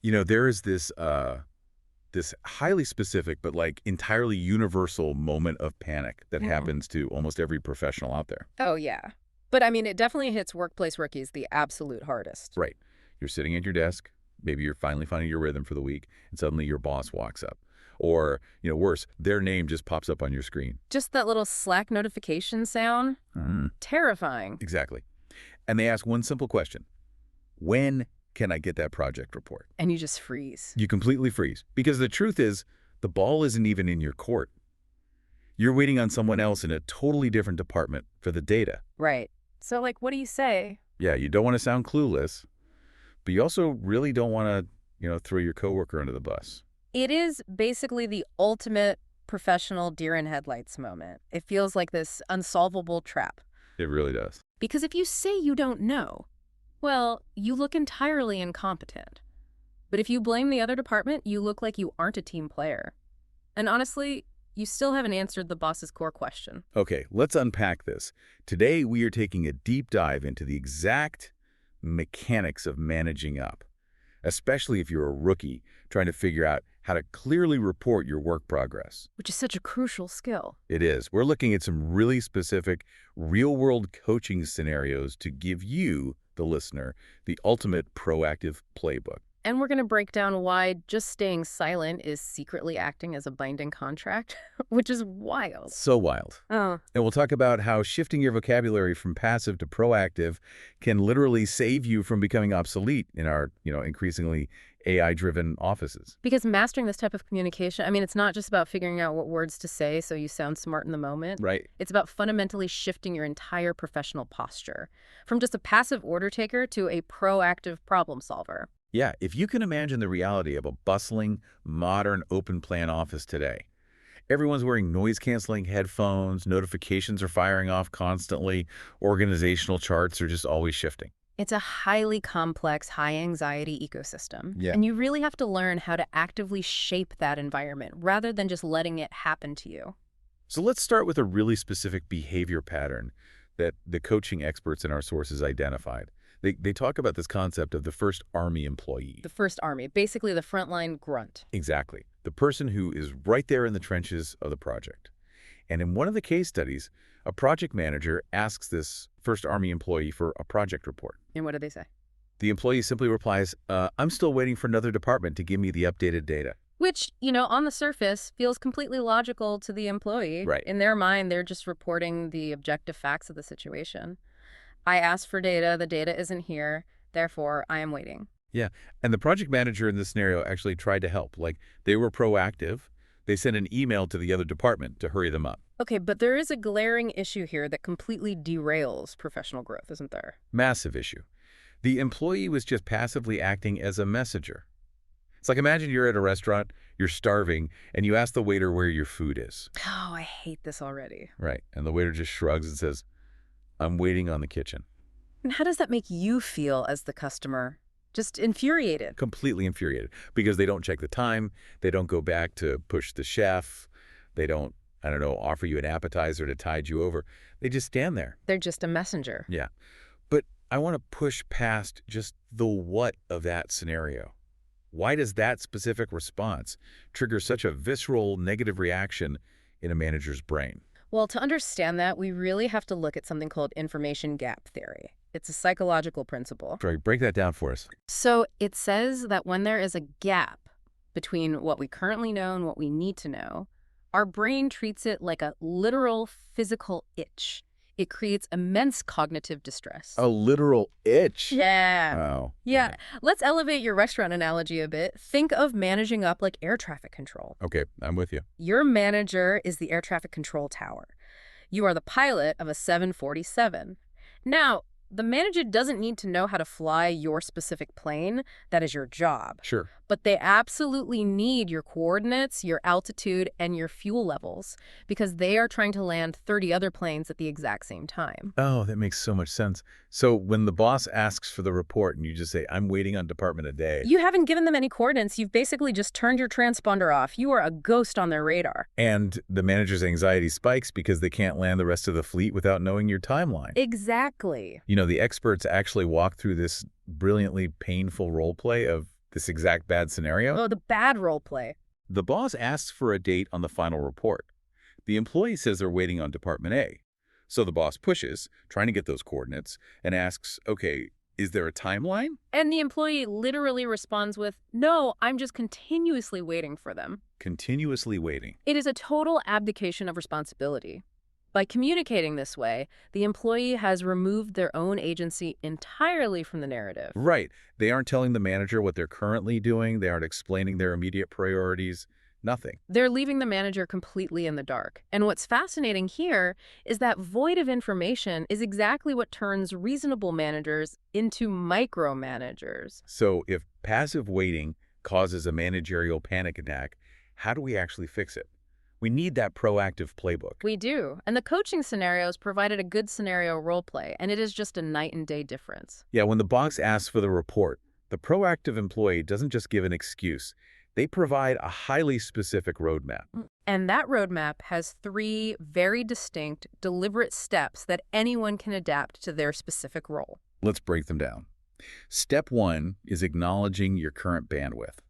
There is this highly specific but like entirely universal moment of panic that happens to almost every professional out there. Oh, yeah. But I mean, it definitely hits workplace rookies the absolute hardest. Right. You're sitting at your desk, maybe you're finally finding your rhythm for the week, and suddenly your boss walks up. Or, worse, their name just pops up on your screen. Just that little Slack notification sound? Terrifying. Exactly. And they ask one simple question. When can I get that project report? And you just freeze. You completely freeze. Because the truth is, the ball isn't even in your court. You're waiting on someone else in a totally different department for the data. Right. So, what do you say? Yeah, you don't want to sound clueless, but you also really don't want to, throw your coworker under the bus. It is basically the ultimate professional deer in headlights moment. It feels like this unsolvable trap. It really does. Because if you say you don't know, well, you look entirely incompetent. But if you blame the other department, you look like you aren't a team player. And honestly, you still haven't answered the boss's core question. Okay, let's unpack this. Today, we are taking a deep dive into the exact mechanics of managing up, especially if you're a rookie trying to figure out how to clearly report your work progress. Which is such a crucial skill. It is. We're looking at some really specific, real-world coaching scenarios to give you, the listener, the ultimate proactive playbook. And we're going to break down why just staying silent is secretly acting as a binding contract, which is wild. So wild. Oh. And we'll talk about how shifting your vocabulary from passive to proactive can literally save you from becoming obsolete in our, increasingly AI-driven offices. Because mastering this type of communication, I mean, it's not just about figuring out what words to say so you sound smart in the moment. Right. It's about fundamentally shifting your entire professional posture from just a passive order taker to a proactive problem solver. Yeah, if you can imagine the reality of a bustling, modern, open-plan office today. Everyone's wearing noise-canceling headphones, notifications are firing off constantly, organizational charts are just always shifting. It's a highly complex, high-anxiety ecosystem. Yeah. And you really have to learn how to actively shape that environment rather than just letting it happen to you. So let's start with a really specific behavior pattern that the coaching experts in our sources identified. They talk about this concept of the first army employee. The first army, basically the frontline grunt. Exactly. The person who is right there in the trenches of the project. And in one of the case studies, a project manager asks this first army employee for a project report. And what do they say? The employee simply replies, I'm still waiting for another department to give me the updated data. Which, on the surface, feels completely logical to the employee. Right. In their mind, they're just reporting the objective facts of the situation. I asked for data, the data isn't here, therefore I am waiting. Yeah, and the project manager in this scenario actually tried to help. Like, they were proactive. They sent an email to the other department to hurry them up. Okay, but there is a glaring issue here that completely derails professional growth, isn't there? Massive issue. The employee was just passively acting as a messenger. It's like, imagine you're at a restaurant, you're starving, and you ask the waiter where your food is. Oh, I hate this already. Right, and the waiter just shrugs and says, I'm waiting on the kitchen. And how does that make you feel as the customer? Just infuriated. Completely infuriated, because they don't check the time, they don't go back to push the chef, they don't, offer you an appetizer to tide you over. They just stand there. They're just a messenger. Yeah. But I want to push past just the what of that scenario. Why does that specific response trigger such a visceral negative reaction in a manager's brain? Well, to understand that, we really have to look at something called information gap theory. It's a psychological principle. Sorry, break that down for us. So it says that when there is a gap between what we currently know and what we need to know, our brain treats it like a literal physical itch. It creates immense cognitive distress. A literal itch? Yeah. Wow. Yeah. Let's elevate your restaurant analogy a bit. Think of managing up like air traffic control. Okay, I'm with you. Your manager is the air traffic control tower. You are the pilot of a 747. Now, the manager doesn't need to know how to fly your specific plane. That is your job. Sure. But they absolutely need your coordinates, your altitude, and your fuel levels because they are trying to land 30 other planes at the exact same time. Oh, that makes so much sense. So when the boss asks for the report and you just say, I'm waiting on department a day. You haven't given them any coordinates. You've basically just turned your transponder off. You are a ghost on their radar. And the manager's anxiety spikes because they can't land the rest of the fleet without knowing your timeline. Exactly. The experts actually walk through this brilliantly painful role play of This exact bad scenario? Oh, the bad role play. The boss asks for a date on the final report. The employee says they're waiting on Department A. So the boss pushes, trying to get those coordinates, and asks, okay, is there a timeline? And the employee literally responds with, no, I'm just continuously waiting for them. Continuously waiting. It is a total abdication of responsibility. By communicating this way, the employee has removed their own agency entirely from the narrative. Right. They aren't telling the manager what they're currently doing. They aren't explaining their immediate priorities. Nothing. They're leaving the manager completely in the dark. And what's fascinating here is that void of information is exactly what turns reasonable managers into micromanagers. So if passive waiting causes a managerial panic attack, how do we actually fix it? We need that proactive playbook. We do. And the coaching scenarios provided a good scenario role play, and it is just a night and day difference. Yeah, when the boss asks for the report, the proactive employee doesn't just give an excuse. They provide a highly specific roadmap. And that roadmap has 3 very distinct, deliberate steps that anyone can adapt to their specific role. Let's break them down. Step 1 is acknowledging your current bandwidth.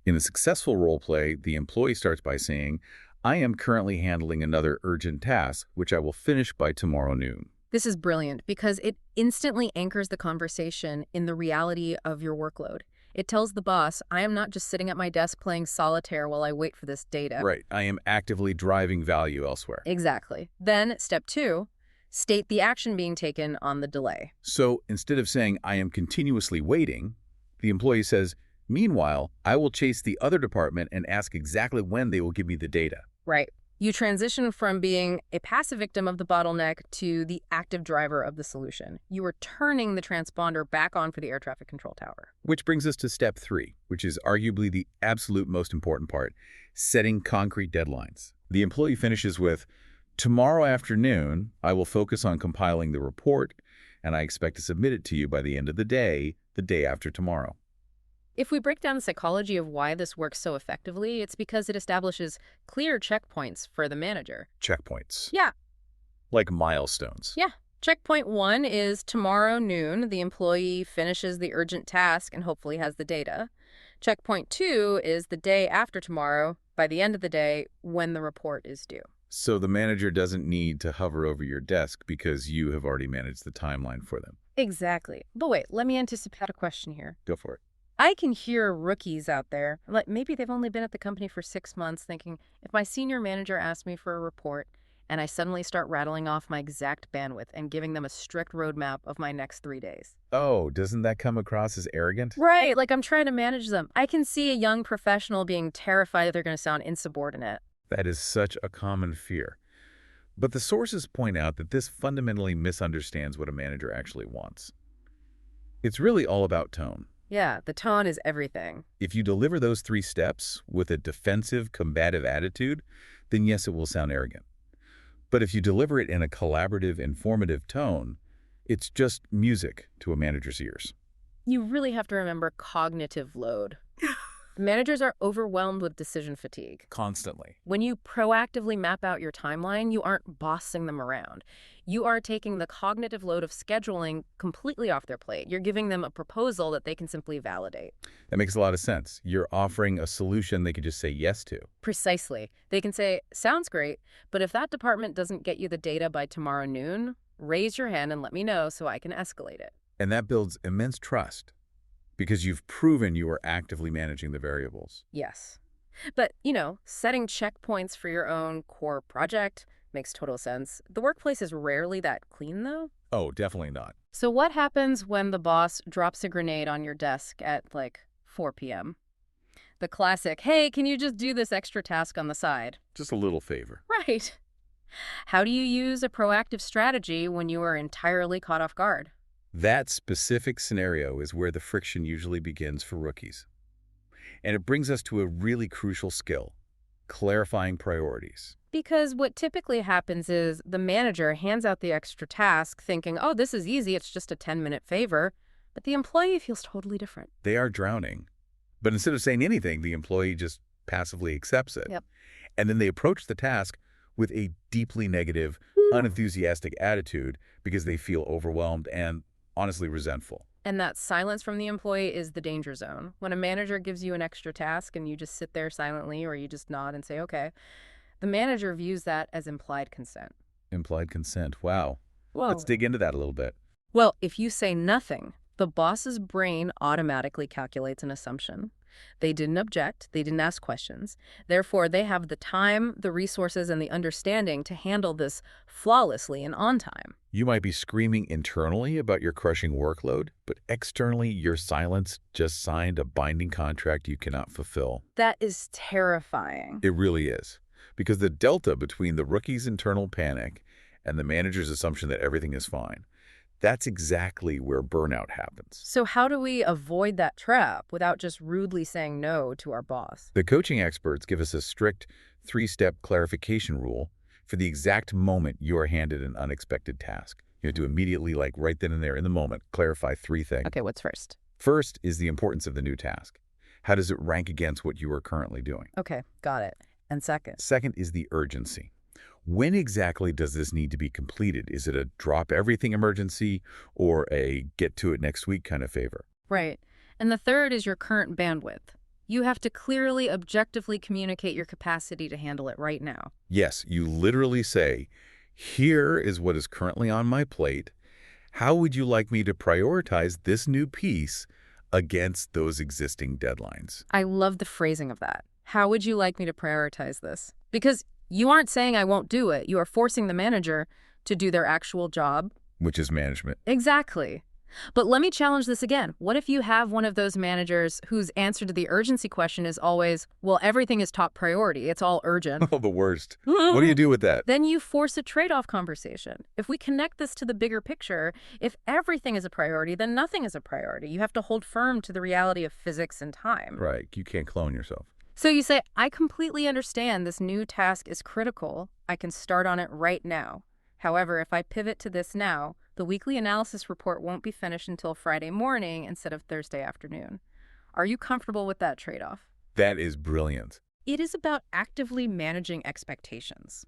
In a successful role play, the employee starts by saying, I am currently handling another urgent task, which I will finish by tomorrow noon. This is brilliant because it instantly anchors the conversation in the reality of your workload. It tells the boss, I am not just sitting at my desk playing solitaire while I wait for this data. Right. I am actively driving value elsewhere. Exactly. Then, step 2, state the action being taken on the delay. So instead of saying, I am continuously waiting, the employee says, meanwhile, I will chase the other department and ask exactly when they will give me the data. Right. You transition from being a passive victim of the bottleneck to the active driver of the solution. You are turning the transponder back on for the air traffic control tower. Which brings us to step 3, which is arguably the absolute most important part, setting concrete deadlines. The employee finishes with, tomorrow afternoon, I will focus on compiling the report, and I expect to submit it to you by the end of the day after tomorrow. If we break down the psychology of why this works so effectively, it's because it establishes clear checkpoints for the manager. Checkpoints. Yeah. Like milestones. Yeah. Checkpoint 1 is tomorrow noon, the employee finishes the urgent task and hopefully has the data. Checkpoint 2 is the day after tomorrow, by the end of the day, when the report is due. So the manager doesn't need to hover over your desk because you have already managed the timeline for them. Exactly. But wait, let me anticipate a question here. Go for it. I can hear rookies out there, like maybe they've only been at the company for 6 months, thinking, if my senior manager asks me for a report and I suddenly start rattling off my exact bandwidth and giving them a strict roadmap of my next 3 days. Oh, doesn't that come across as arrogant? Right, like I'm trying to manage them. I can see a young professional being terrified that they're going to sound insubordinate. That is such a common fear. But the sources point out that this fundamentally misunderstands what a manager actually wants. It's really all about tone. Yeah, the tone is everything. If you deliver those 3 steps with a defensive, combative attitude, then yes, it will sound arrogant. But if you deliver it in a collaborative, informative tone, it's just music to a manager's ears. You really have to remember cognitive load. Managers are overwhelmed with decision fatigue. Constantly. When you proactively map out your timeline, you aren't bossing them around. You are taking the cognitive load of scheduling completely off their plate. You're giving them a proposal that they can simply validate. That makes a lot of sense. You're offering a solution they could just say yes to. Precisely. They can say, sounds great, but if that department doesn't get you the data by tomorrow noon, raise your hand and let me know so I can escalate it. And that builds immense trust because you've proven you are actively managing the variables. Yes. But, setting checkpoints for your own core project makes total sense. The workplace is rarely that clean, though. Oh, definitely not. So what happens when the boss drops a grenade on your desk at, 4 p.m.? The classic, hey, can you just do this extra task on the side? Just a little favor. Right. How do you use a proactive strategy when you are entirely caught off guard? That specific scenario is where the friction usually begins for rookies. And it brings us to a really crucial skill, clarifying priorities. Because what typically happens is the manager hands out the extra task thinking, oh, this is easy, it's just a 10-minute favor. But the employee feels totally different. They are drowning. But instead of saying anything, the employee just passively accepts it. Yep. And then they approach the task with a deeply negative, unenthusiastic attitude because they feel overwhelmed and honestly resentful. And that silence from the employee is the danger zone. When a manager gives you an extra task and you just sit there silently or you just nod and say, okay, the manager views that as implied consent. Implied consent. Wow. Let's Whoa. dig into that a little bit. Well, if you say nothing, the boss's brain automatically calculates an assumption. They didn't object, they didn't ask questions. Therefore, they have the time, the resources, and the understanding to handle this flawlessly and on time. You might be screaming internally about your crushing workload, but externally, your silence just signed a binding contract you cannot fulfill. That is terrifying. It really is. Because the delta between the rookie's internal panic and the manager's assumption that everything is fine, that's exactly where burnout happens. So how do we avoid that trap without just rudely saying no to our boss? The coaching experts give us a strict 3-step clarification rule for the exact moment you are handed an unexpected task. You have to immediately, like right then and there in the moment, clarify 3 things. Okay, what's first? First is the importance of the new task. How does it rank against what you are currently doing? Okay, got it. And second? Second is the urgency. When exactly does this need to be completed? Is it a drop everything emergency or a get to it next week kind of favor? Right. And the third is your current bandwidth. You have to clearly, objectively communicate your capacity to handle it right now. Yes, you literally say, here is what is currently on my plate. How would you like me to prioritize this new piece against those existing deadlines? I love the phrasing of that. How would you like me to prioritize this? Because you aren't saying I won't do it. You are forcing the manager to do their actual job. Which is management. Exactly. But let me challenge this again. What if you have one of those managers whose answer to the urgency question is always, well, everything is top priority. It's all urgent. Oh, the worst. What do you do with that? Then you force a trade-off conversation. If we connect this to the bigger picture, if everything is a priority, then nothing is a priority. You have to hold firm to the reality of physics and time. Right. You can't clone yourself. So you say, I completely understand this new task is critical. I can start on it right now. However, if I pivot to this now, the weekly analysis report won't be finished until Friday morning instead of Thursday afternoon. Are you comfortable with that trade-off? That is brilliant. It is about actively managing expectations.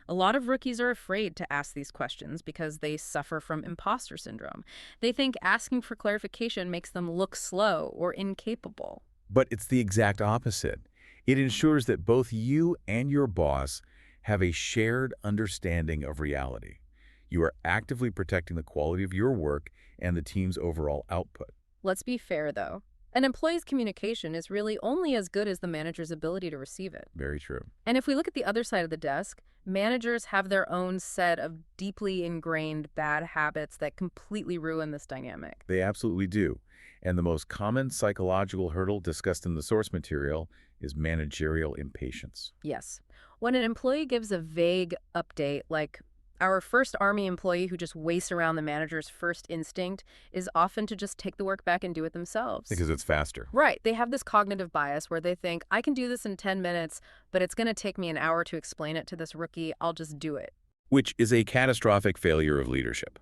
A lot of rookies are afraid to ask these questions because they suffer from imposter syndrome. They think asking for clarification makes them look slow or incapable. But it's the exact opposite. It ensures that both you and your boss have a shared understanding of reality. You are actively protecting the quality of your work and the team's overall output. Let's be fair, though. An employee's communication is really only as good as the manager's ability to receive it. Very true. And if we look at the other side of the desk, managers have their own set of deeply ingrained bad habits that completely ruin this dynamic. They absolutely do. And the most common psychological hurdle discussed in the source material is managerial impatience. Yes. When an employee gives a vague update, like our first Army employee who just wastes around the manager's first instinct is often to just take the work back and do it themselves. Because it's faster. Right. They have this cognitive bias where they think, I can do this in 10 minutes, but it's going to take me an hour to explain it to this rookie. I'll just do it. Which is a catastrophic failure of leadership.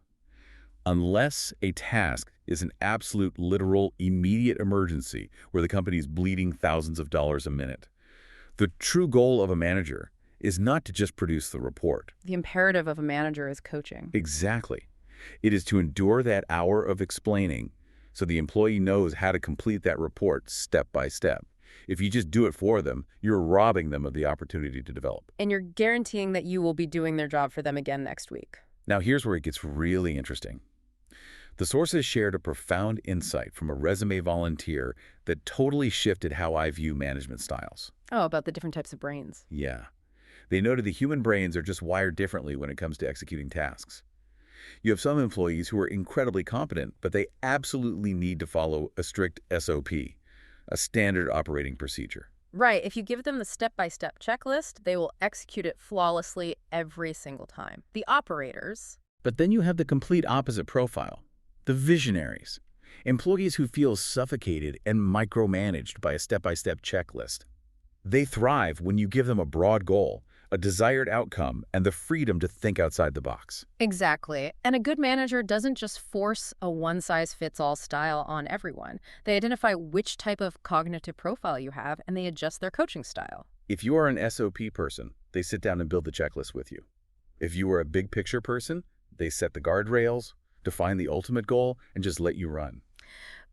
Unless a task is an absolute, literal, immediate emergency where the company is bleeding thousands of dollars a minute, the true goal of a manager is not to just produce the report. The imperative of a manager is coaching. Exactly. It is to endure that hour of explaining so the employee knows how to complete that report step by step. If you just do it for them, you're robbing them of the opportunity to develop. And you're guaranteeing that you will be doing their job for them again next week. Now here's where it gets really interesting. The sources shared a profound insight from a resume volunteer that totally shifted how I view management styles. Oh, about the different types of brains. Yeah. They noted the human brains are just wired differently when it comes to executing tasks. You have some employees who are incredibly competent, but they absolutely need to follow a strict SOP, a standard operating procedure. Right. If you give them the step-by-step checklist, they will execute it flawlessly every single time. The operators. But then you have the complete opposite profile, the visionaries, employees who feel suffocated and micromanaged by a step-by-step checklist. They thrive when you give them a broad goal, a desired outcome, and the freedom to think outside the box. Exactly. And a good manager doesn't just force a one-size-fits-all style on everyone. They identify which type of cognitive profile you have, and they adjust their coaching style. If you are an SOP person, they sit down and build the checklist with you. If you are a big picture person, they set the guardrails, define the ultimate goal, and just let you run.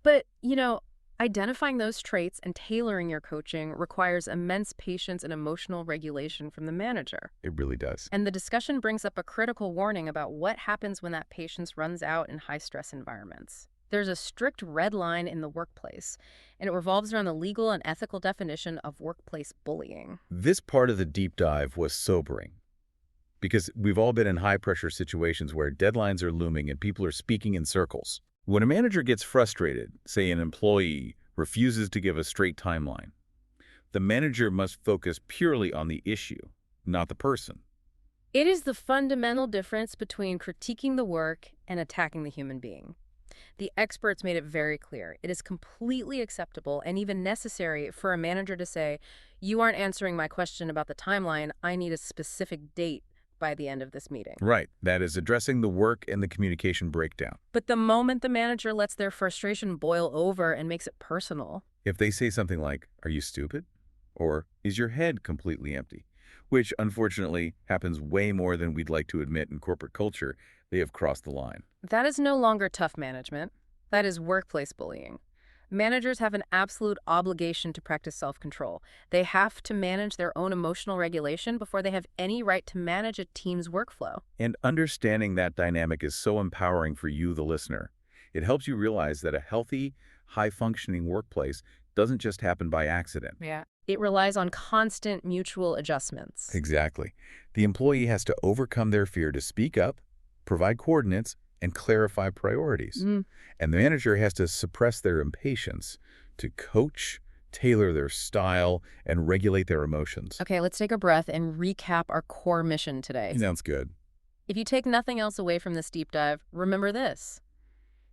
But, identifying those traits and tailoring your coaching requires immense patience and emotional regulation from the manager. It really does. And the discussion brings up a critical warning about what happens when that patience runs out in high-stress environments. There's a strict red line in the workplace, and it revolves around the legal and ethical definition of workplace bullying. This part of the deep dive was sobering because we've all been in high-pressure situations where deadlines are looming and people are speaking in circles. When a manager gets frustrated, say an employee refuses to give a straight timeline, the manager must focus purely on the issue, not the person. It is the fundamental difference between critiquing the work and attacking the human being. The experts made it very clear. It is completely acceptable and even necessary for a manager to say, "You aren't answering my question about the timeline. I need a specific date by the end of this meeting." Right. That is addressing the work and the communication breakdown. But the moment the manager lets their frustration boil over and makes it personal, If they say something like, "Are you stupid?" or "Is your head completely empty?" which unfortunately happens way more than we'd like to admit in corporate culture, they have crossed the line. that is no longer tough management. That is workplace bullying. Managers have an absolute obligation to practice self-control. They have to manage their own emotional regulation before they have any right to manage a team's workflow. And understanding that dynamic is so empowering for you, the listener. It helps you realize that a healthy, high-functioning workplace doesn't just happen by accident. Yeah. It relies on constant mutual adjustments. Exactly. The employee has to overcome their fear to speak up, provide coordinates, and clarify priorities. And the manager has to suppress their impatience to coach, tailor their style, and regulate their emotions. Okay, let's take a breath and recap our core mission today. Sounds good. If you take nothing else away from this deep dive, remember this.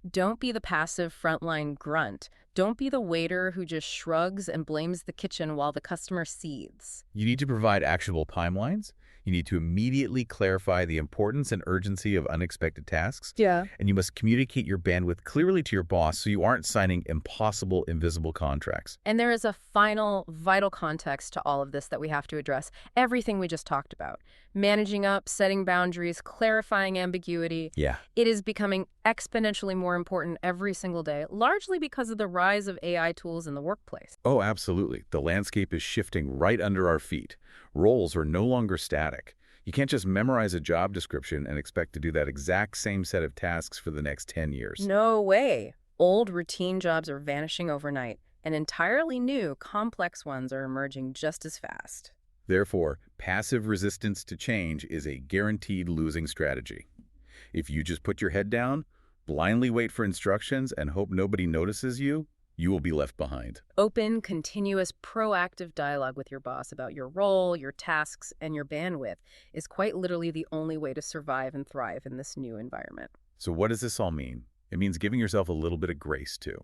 Don't be the passive frontline grunt. Don't be the waiter who just shrugs and blames the kitchen while the customer seethes. You need to provide actionable timelines. You need to immediately clarify the importance and urgency of unexpected tasks. Yeah. And you must communicate your bandwidth clearly to your boss so you aren't signing impossible, invisible contracts. And there is a final, vital context to all of this that we have to address. Everything we just talked about. Managing up, setting boundaries, clarifying ambiguity. Yeah. It is becoming exponentially more important every single day, largely because of the rise of AI tools in the workplace. Oh, absolutely. The landscape is shifting right under our feet. Roles are no longer static. You can't just memorize a job description and expect to do that exact same set of tasks for the next 10 years. No way. Old routine jobs are vanishing overnight, and entirely new, complex ones are emerging just as fast. Therefore, passive resistance to change is a guaranteed losing strategy. If you just put your head down, blindly wait for instructions, and hope nobody notices you, you will be left behind. Open, continuous, proactive dialogue with your boss about your role, your tasks, and your bandwidth is quite literally the only way to survive and thrive in this new environment. So what does this all mean? It means giving yourself a little bit of grace, too.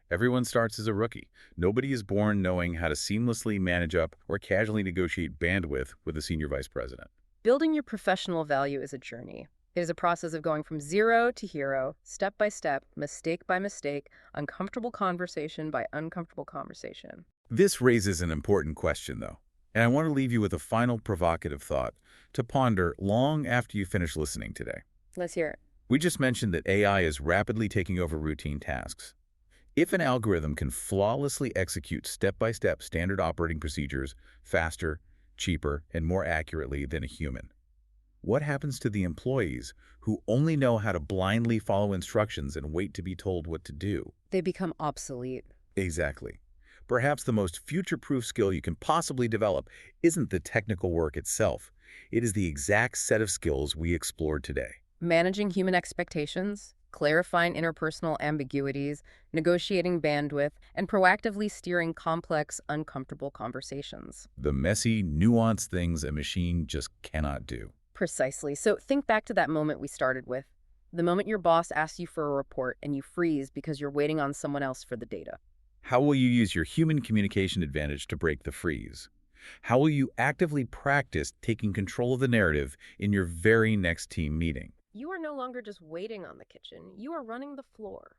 Everyone starts as a rookie. Nobody is born knowing how to seamlessly manage up or casually negotiate bandwidth with a senior vice president. Building your professional value is a journey. It is a process of going from zero to hero, step by step, mistake by mistake, uncomfortable conversation by uncomfortable conversation. This raises an important question, though, and I want to leave you with a final provocative thought to ponder long after you finish listening today. Let's hear it. We just mentioned that AI is rapidly taking over routine tasks. If an algorithm can flawlessly execute step-by-step standard operating procedures faster, cheaper, and more accurately than a human, what happens to the employees who only know how to blindly follow instructions and wait to be told what to do? They become obsolete. Exactly. Perhaps the most future-proof skill you can possibly develop isn't the technical work itself. It is the exact set of skills we explored today. Managing human expectations, clarifying interpersonal ambiguities, negotiating bandwidth, and proactively steering complex, uncomfortable conversations. The messy, nuanced things a machine just cannot do. Precisely. So think back to that moment we started with. The moment your boss asks you for a report and you freeze because you're waiting on someone else for the data. How will you use your human communication advantage to break the freeze? How will you actively practice taking control of the narrative in your very next team meeting? You are no longer just waiting on the kitchen. You are running the floor.